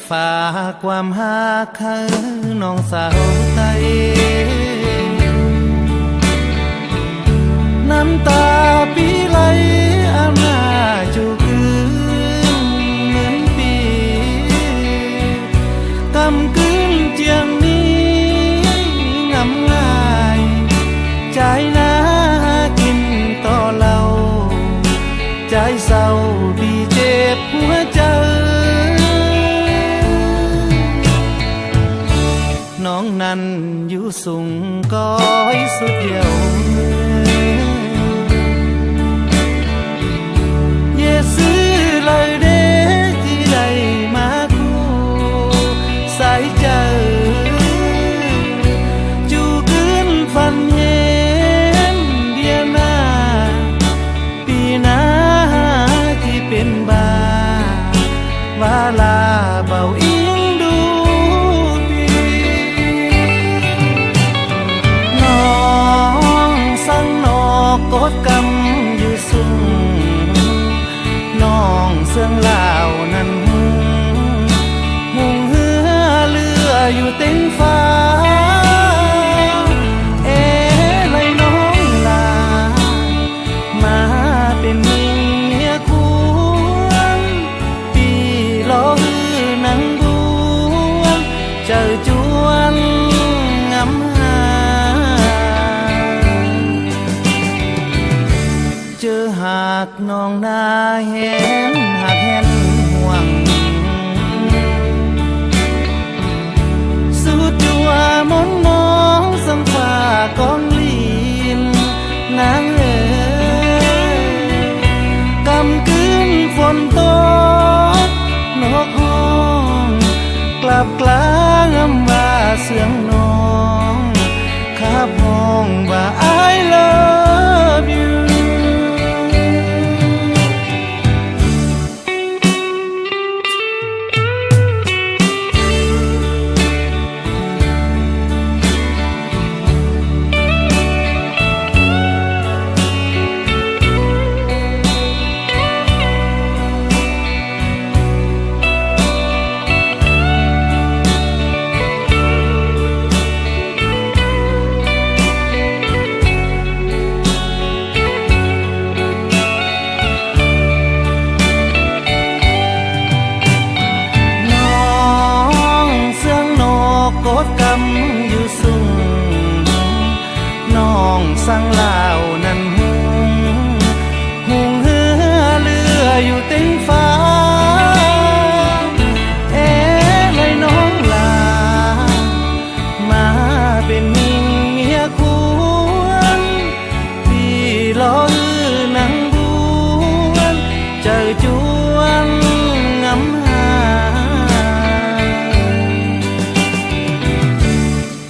ฝากความหาคือน้องสาวไตน้ำตาปีไหลอามาจูคืนเหมือนปีกำกืนเจียงนี้งำง่ายใจน่ากินต่อเราใจเศร้าดีเจ็บหัวใจน้องนั้นอยู่สูงก้อยสุดเดียวเยซื้อเลยเด้ที่ใดมาคู่สายเจอจูคืนฟันเย็นเดียนาปีหน้าที่เป็นบาวาลาเบาอิงดูดีน้องสั่งนอกกดกำอยู่สูงน้องเสื่องลาวนั้นหุงเหือเรืออยู่เต็มฟ้าไรน้องลามาเป็นเมียควงปีล้อหือนังบวงเจอจวนงำหาเจอหากน้องนาเห็นหากเห็นห่วงสุดจัวมนมองสังฟ้ากองลีนนางเอ๋ยกำคืนฝนตกนกห้องกลับกลางว่าเสียงน้องขับห้องว่า I love youกดกำอยู่สูงน้องสั่งลาวนั้นหุงเหือเรืออยู่เต็มฟ้าเลยน้องลามาเป็นเมียควรพี่ล้อหือนังบวนเจอจวนงำหา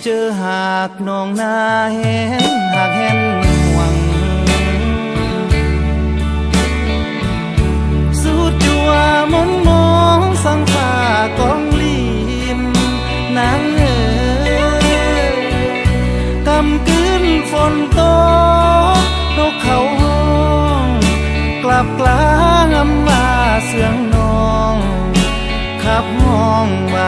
เจอหากน้องนาเห็นหากเห็นห่วงสุดจัวมนมองสังฟ้ากองลีนนางเอ๋ยกำคืนฝนตกนกเขาห้องกลับกลางว่าเสียงน้องขับห้องว่า